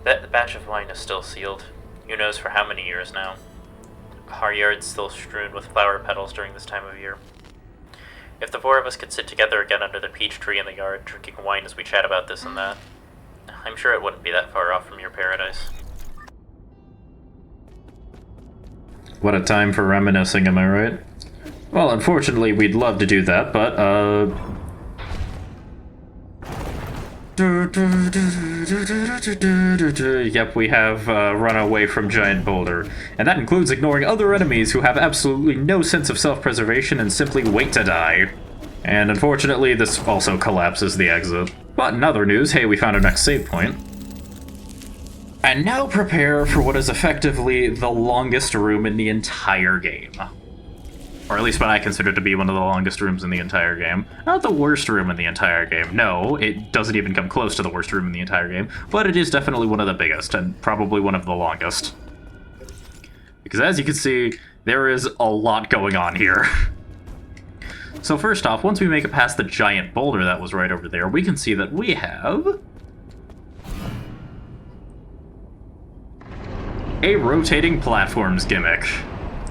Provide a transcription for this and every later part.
That batch of wine is still sealed. Who knows for how many years now. Our yard's still strewn with flower petals during this time of year. If the four of us could sit together again under the peach tree in the yard, drinking wine as we chat about this and that, I'm sure it wouldn't be that far off from your paradise. What a time for reminiscing, am I right? Well, unfortunately, we'd love to do that, but, Yep, we have run away from Giant Boulder. And that includes ignoring other enemies who have absolutely no sense of self-preservation and simply wait to die. And unfortunately, this also collapses the exit. But in other news, hey, we found our next save point. And now prepare for what is effectively the longest room in the entire game. Or at least what I consider to be one of the longest rooms in the entire game. Not the worst room in the entire game. No, it doesn't even come close to the worst room in the entire game. But it is definitely one of the biggest, and probably one of the longest. Because as you can see, there is a lot going on here. So first off, once we make it past the giant boulder that was right over there, we can see that we have a rotating platforms gimmick.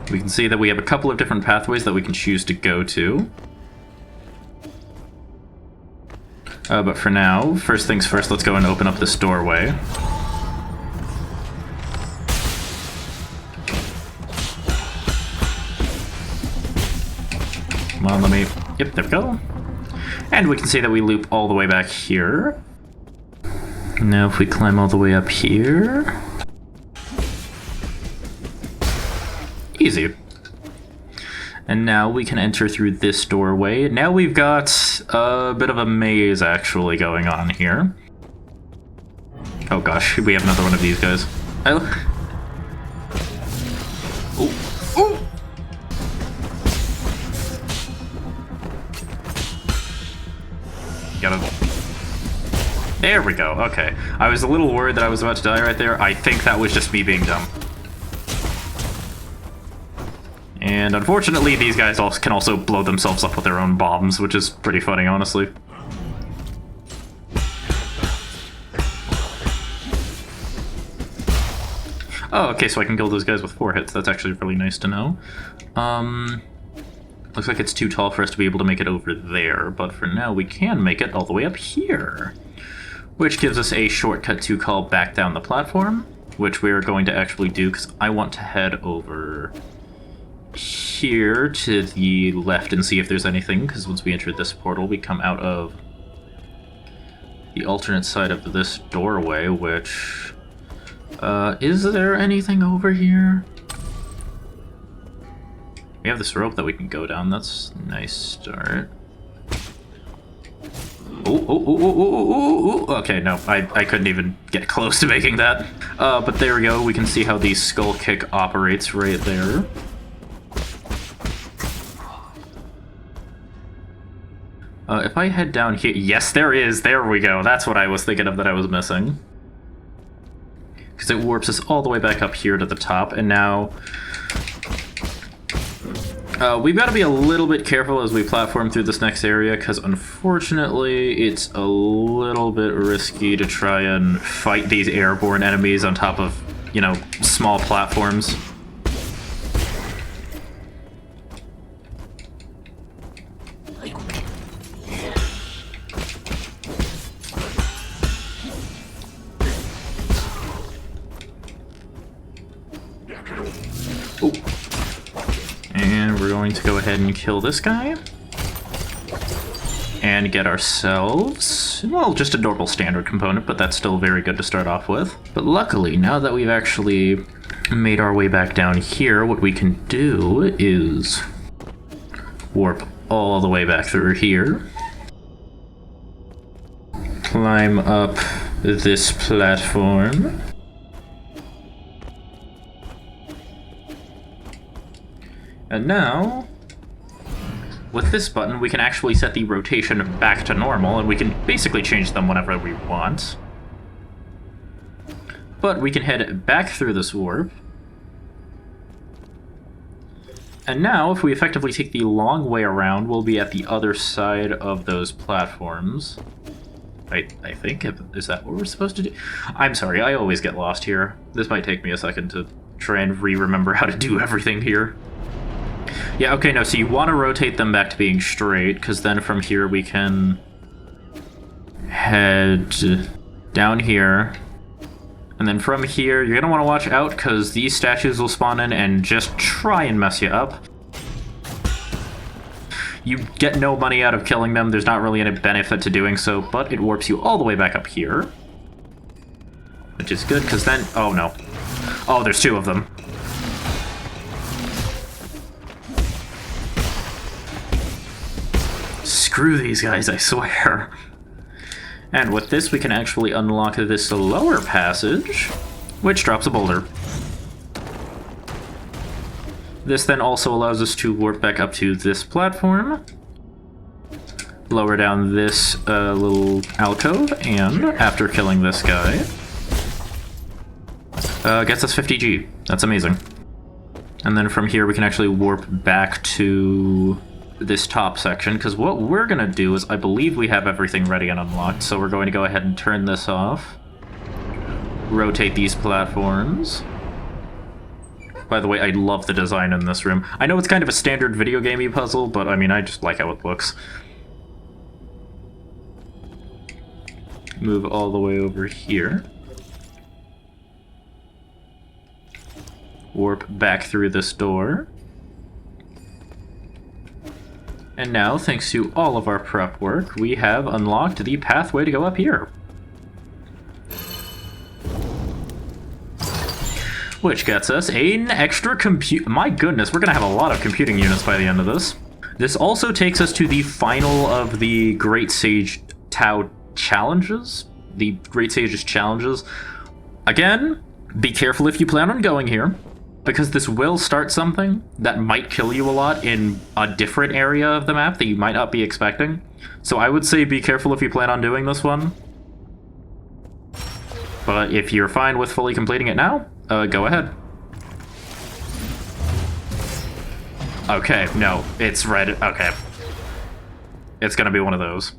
We can see that we have a couple of different pathways that we can choose to go to. But for now, first things first, let's go and open up this doorway. Come on, let me... Yep, there we go. And we can see that we loop all the way back here. Now if we climb all the way up here... Easy. And now we can enter through this doorway. Now we've got a bit of a maze actually going on here. Oh gosh, we have another one of these guys. Oh. Ooh. Got him. There we go, okay. I was a little worried that I was about to die right there. I think that was just me being dumb. And unfortunately, these guys can also blow themselves up with their own bombs, which is pretty funny, honestly. Oh, okay, so I can kill those guys with 4 hits. That's actually really nice to know. Looks like it's too tall for us to be able to make it over there, but for now we can make it all the way up here. Which gives us a shortcut to call back down the platform, which we're going to actually do, because I want to head over here to the left and see if there's anything, because once we enter this portal we come out of the alternate side of this doorway, which is there anything over here? We have this rope that we can go down. That's a nice start. Oh. Okay, no, I couldn't even get close to making that. But there we go. We can see how the skull kick operates right there. If I head down here... Yes, there is! There we go! That's what I was thinking of that I was missing. Because it warps us all the way back up here to the top, and now... we've got to be a little bit careful as we platform through this next area, because unfortunately it's a little bit risky to try and fight these airborne enemies on top of, you know, small platforms. And we're going to go ahead and kill this guy. And get ourselves, well, just a normal standard component, but that's still very good to start off with. But luckily, now that we've actually made our way back down here, what we can do is warp all the way back through here. Climb up this platform. And now, with this button, we can actually set the rotation back to normal, and we can basically change them whenever we want. But we can head back through this warp. And now, if we effectively take the long way around, we'll be at the other side of those platforms. I think, is that what we're supposed to do? I'm sorry, I always get lost here. This might take me a second to try and remember how to do everything here. Yeah, okay, no, so you want to rotate them back to being straight, because then from here we can head down here. And then from here, you're going to want to watch out, because these statues will spawn in and just try and mess you up. You get no money out of killing them, there's not really any benefit to doing so, but it warps you all the way back up here. Which is good, because then... oh, no. Oh, there's two of them. Screw these guys, I swear. And with this, we can actually unlock this lower passage, which drops a boulder. This then also allows us to warp back up to this platform, lower down this little alcove, and after killing this guy, gets us 50G. That's amazing. And then from here, we can actually warp back to this top section, because what we're going to do is, I believe we have everything ready and unlocked, so we're going to go ahead and turn this off, rotate these platforms. By the way, I love the design in this room. I know it's kind of a standard video gamey puzzle, but I mean, I just like how it looks. Move all the way over here. Warp back through this door. And now, thanks to all of our prep work, we have unlocked the pathway to go up here. Which gets us an extra compute... my goodness, we're going to have a lot of computing units by the end of this. This also takes us to the final of the Great Sage Tao challenges. The Great Sage's challenges. Again, be careful if you plan on going here, because this will start something that might kill you a lot in a different area of the map that you might not be expecting. So I would say be careful if you plan on doing this one. But if you're fine with fully completing it now, go ahead. Okay, no, it's red. Okay. It's gonna be one of those.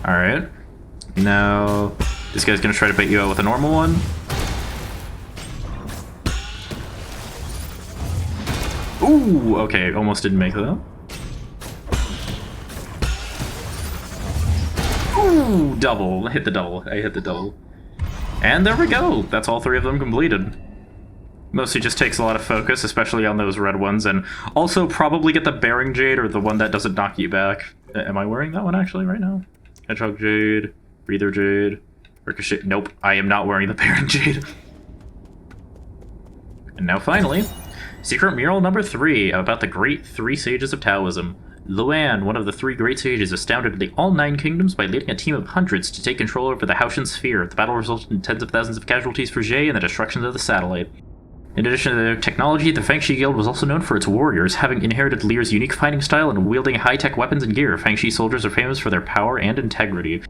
Alright. Now, this guy's gonna try to bait you out with a normal one. Ooh, okay, almost didn't make that. Ooh, double. Hit the double. I hit the double. And there we go. That's all three of them completed. Mostly just takes a lot of focus, especially on those red ones, and also probably get the Bearing Jade, or the one that doesn't knock you back. Am I wearing that one actually right now? Hedgehog Jade, Breather Jade, Ricochet. Nope, I am not wearing the Bearing Jade. And now finally, secret mural number 3 about the great 3 sages of Taoism. Luan, one of the 3 great sages, astounded the all 9 kingdoms by leading a team of hundreds to take control over the Haoshan sphere. The battle resulted in tens of thousands of casualties for Jie and the destruction of the satellite. In addition to their technology, the Fangxi Guild was also known for its warriors, having inherited Lear's unique fighting style and wielding high-tech weapons and gear. Fangxi soldiers are famous for their power and integrity.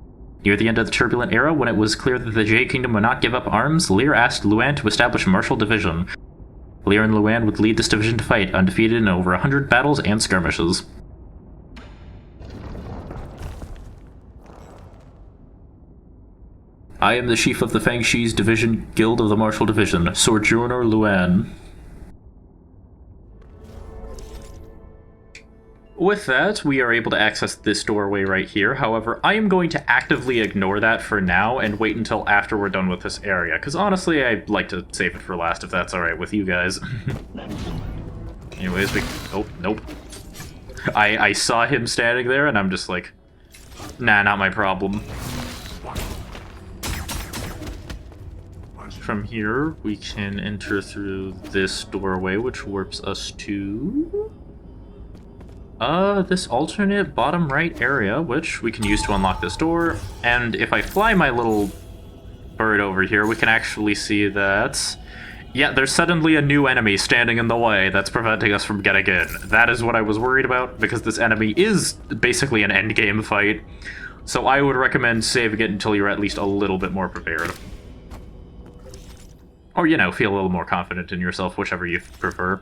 Near the end of the turbulent era, when it was clear that the Jie Kingdom would not give up arms, Lear asked Luan to establish a martial division. Lear and Luan would lead this division to fight, undefeated in over 100 battles and skirmishes. I am the chief of the Fangxi's division guild of the martial division, Sojourner Luan. With that, we are able to access this doorway right here. However, I am going to actively ignore that for now and wait until after we're done with this area, because honestly, I'd like to save it for last if that's alright with you guys. Anyways, oh, nope. I saw him standing there and I'm just like, nah, not my problem. From here, we can enter through this doorway, which warps us to this alternate bottom right area, which we can use to unlock this door. And if I fly my little bird over here, we can actually see that, yeah, there's suddenly a new enemy standing in the way that's preventing us from getting in. That is what I was worried about, because this enemy is basically an endgame fight. So I would recommend saving it until you're at least a little bit more prepared. Or, you know, feel a little more confident in yourself, whichever you prefer.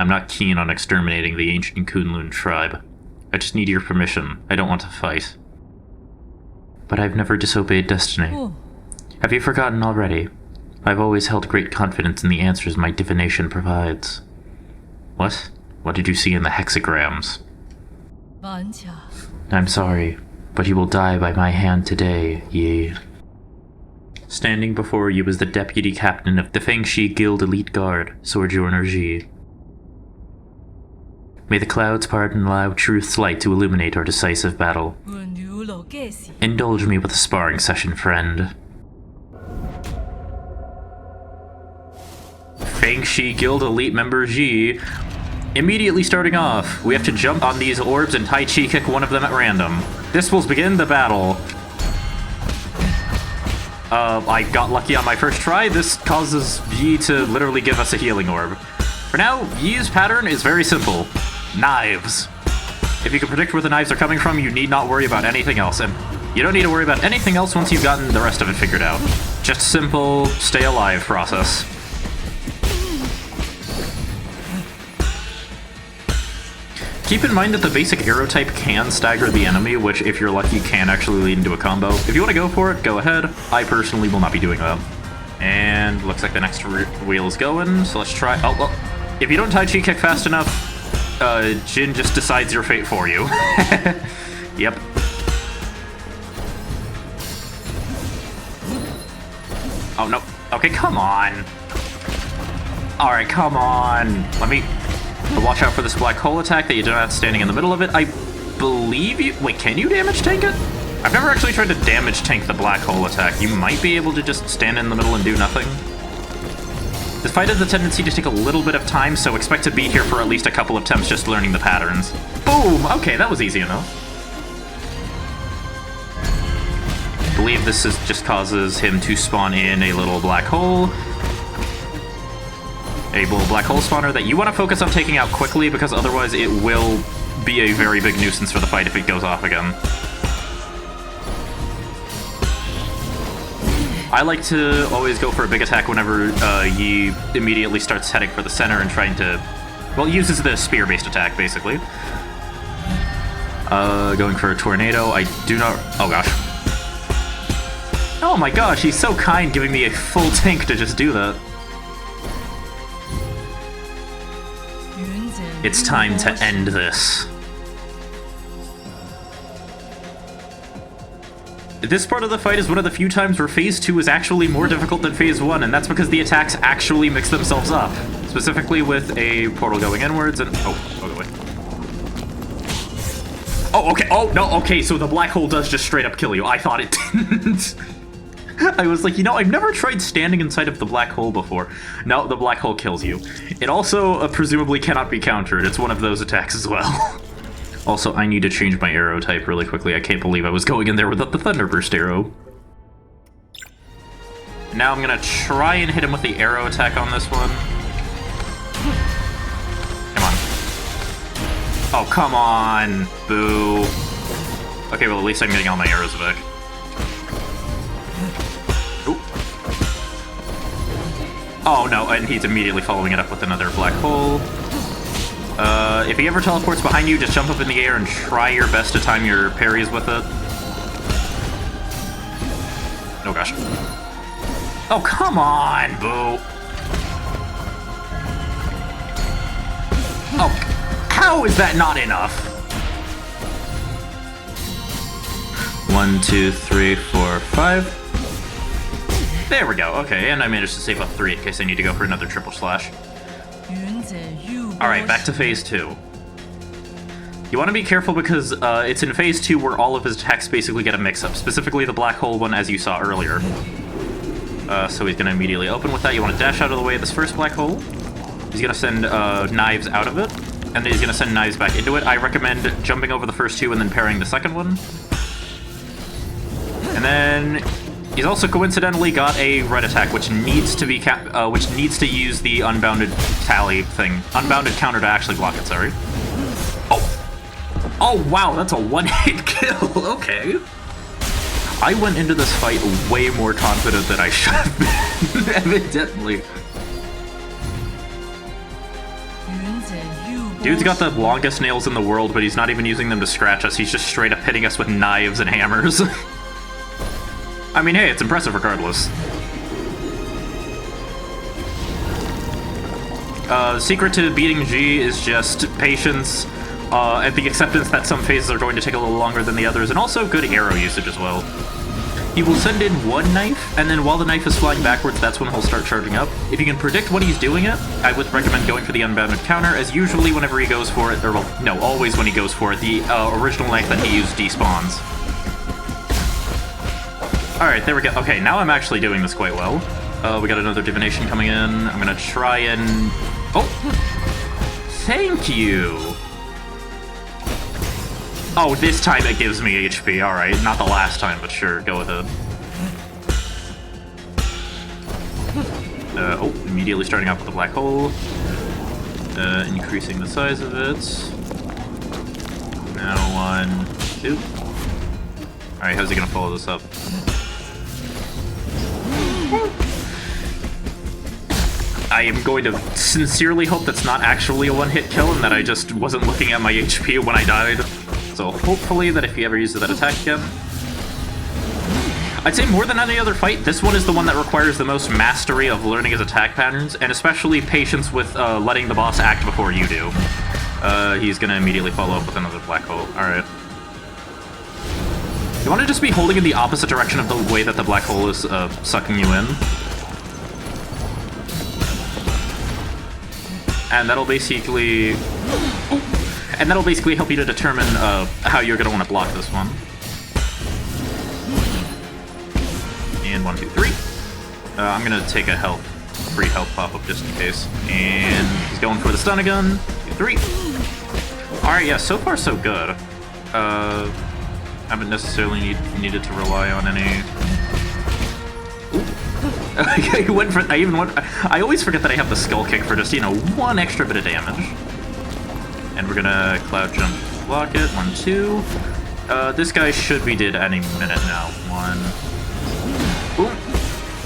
I'm not keen on exterminating the ancient Kunlun tribe. I just need your permission. I don't want to fight. But I've never disobeyed destiny. Oh. Have you forgotten already? I've always held great confidence in the answers my divination provides. What? What did you see in the hexagrams? 玩家 I'm sorry, but you will die by my hand today, Yi. Standing before you is the deputy captain of the Fengshi Guild Elite Guard, Sojourner Ji. May the clouds part and allow truth's light to illuminate our decisive battle. 我牛老该死 Indulge me with a sparring session, friend. Fengshi Guild Elite member Ji. Immediately starting off, we have to jump on these orbs and Tai Chi kick one of them at random. This will begin the battle. I got lucky on my first try. This causes Yi to literally give us a healing orb. For now, Yi's pattern is very simple. Knives. If you can predict where the knives are coming from, you need not worry about anything else. And you don't need to worry about anything else once you've gotten the rest of it figured out. Just simple, stay alive process. Keep in mind that the basic arrow type can stagger the enemy, which, if you're lucky, can actually lead into a combo. If you want to go for it, go ahead. I personally will not be doing that. And looks like the next wheel is going, so let's try. Oh, well, if you don't Tai Chi kick fast enough, Jin just decides your fate for you. Yep. Oh, no. Okay, come on. Alright, come on. Let me... Watch out for this black hole attack that you do not standing in the middle of it. I believe you... Wait, can you damage tank it? I've never actually tried to damage tank the black hole attack. You might be able to just stand in the middle and do nothing. This fight has a tendency to take a little bit of time, so expect to be here for at least a couple of attempts just learning the patterns. Boom! Okay, that was easy enough. I believe this just causes him to spawn in a little black hole. A little black hole spawner that you want to focus on taking out quickly, because otherwise it will be a very big nuisance for the fight if it goes off again. I like to always go for a big attack whenever Yi immediately starts heading for the center and trying to... Well, uses the spear-based attack, basically. Going for a tornado. I do not... Oh, gosh. Oh my gosh, he's so kind, giving me a full tank to just do that. It's time to end this. This part of the fight is one of the few times where Phase 2 is actually more difficult than Phase 1, and that's because the attacks actually mix themselves up. Specifically with a portal going inwards and... Oh, wait. Oh, okay. Oh, no, okay, so the black hole does just straight up kill you. I thought it didn't. I was like, you know, I've never tried standing inside of the black hole before. No, the black hole kills you. It also presumably cannot be countered. It's one of those attacks as well. Also, I need to change my arrow type really quickly. I can't believe I was going in there without the Thunderburst arrow. Now I'm gonna try and hit him with the arrow attack on this one. Come on. Oh, come on. Boo. Okay, well, at least I'm getting all my arrows back. Ooh. Oh, no, and he's immediately following it up with another black hole. If he ever teleports behind you, just jump up in the air and try your best to time your parries with it. Oh gosh. Oh, come on, boo. Oh, how is that not enough? 1, 2, 3, 4, 5. There we go, okay, and I managed to save up 3 in case I need to go for another triple slash. Alright, back to Phase 2. You want to be careful because it's in Phase 2 where all of his attacks basically get a mix-up, specifically the black hole one as you saw earlier. So he's going to immediately open with that. You want to dash out of the way of this first black hole. He's going to send knives out of it, and then he's going to send knives back into it. I recommend jumping over the first two and then parrying the second one. And then... he's also coincidentally got a red attack, which needs to be which needs to use the unbounded tally thing, unbounded counter to actually block it. Sorry. Oh wow, that's a one-hit kill. Okay. I went into this fight way more confident than I should have been, evidently. Dude's got the longest nails in the world, but he's not even using them to scratch us. He's just straight up hitting us with knives and hammers. I mean, hey, it's impressive regardless. The secret to beating G is just patience, and the acceptance that some phases are going to take a little longer than the others, and also good arrow usage as well. He will send in one knife, and then while the knife is flying backwards, that's when he'll start charging up. If you can predict when he's doing it, I would recommend going for the unbounded counter, as usually whenever he goes for it, or well, no, always when he goes for it, the original knife that he used despawns. Alright, there we go. Okay, now I'm actually doing this quite well. We got another divination coming in. I'm gonna try and... Oh! Thank you! Oh, this time it gives me HP. Alright, not the last time, but sure, go with it. Oh, immediately starting off with a black hole. Increasing the size of it. Now 1, 2. Alright, how's he gonna follow this up? I am going to sincerely hope that's not actually a one-hit kill and that I just wasn't looking at my HP when I died. So hopefully that if he ever uses that attack again... I'd say more than any other fight, this one is the one that requires the most mastery of learning his attack patterns, and especially patience with letting the boss act before you do. He's gonna immediately follow up with another black hole. Alright. You want to just be holding in the opposite direction of the way that the black hole is sucking you in. And that'll basically... And that'll basically help you to determine how you're going to want to block this one. And 1, 2, 3. I'm going to take a free health pop-up just in case. And he's going for the stun again. 2, 3. Alright, yeah, so far so good. Haven't necessarily needed to rely on any... I always forget that I have the skull kick for just, one extra bit of damage. And we're gonna cloud jump, block it. 1, 2. This guy should be dead any minute now. 1. Boom.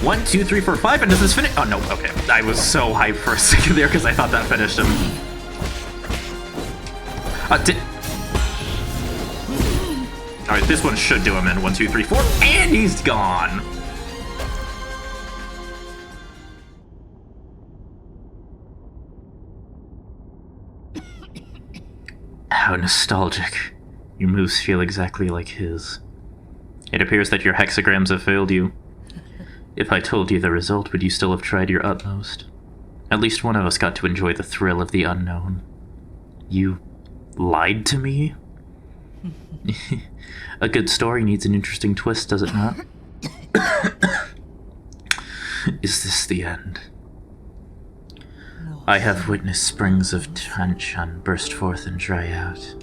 1, 2, 3, 4, 5. And does this finish? Oh no. Okay. I was so hyped for a second there because I thought that finished him. All right. This one should do him in. 1, 2, 3, 4, and he's gone. How nostalgic. Your moves feel exactly like his. It appears that your hexagrams have failed you. If I told you the result, would you still have tried your utmost? At least one of us got to enjoy the thrill of the unknown. You lied to me? A good story needs an interesting twist, does it not? Is this the end? I have witnessed springs of Tanshan burst forth and dry out.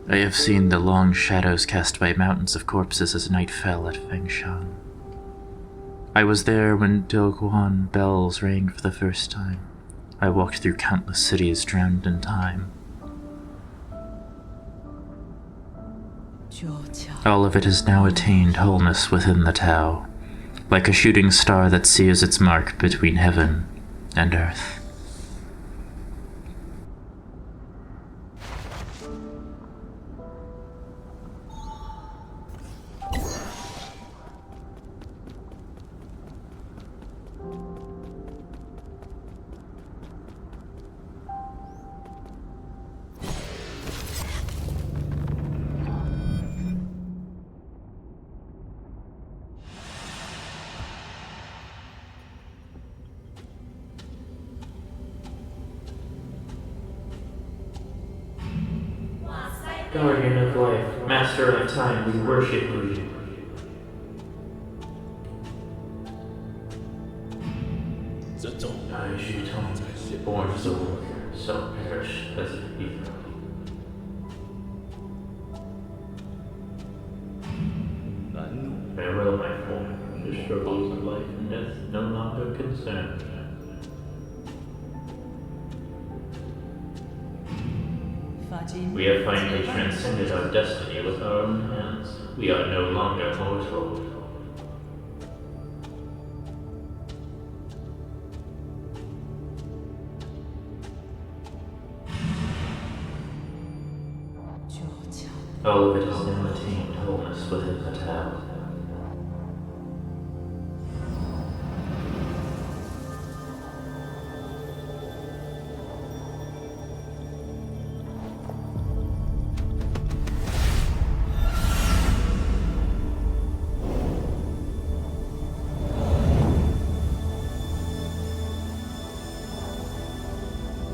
I have seen the long shadows cast by mountains of corpses as night fell at Fengshan. I was there when Doguan bells rang for the first time. I walked through countless cities drowned in time. All of it has now attained wholeness within the Tao, like a shooting star that sears its mark between heaven and earth. Guardian of life, master of time, we worship you. I, Shutong, born soul, so perish as a thief. Farewell, my form. The struggles of life and death no longer concern me. We have finally transcended our destiny with our own hands. We are no longer mortal. All of it has now attained wholeness within the Tao.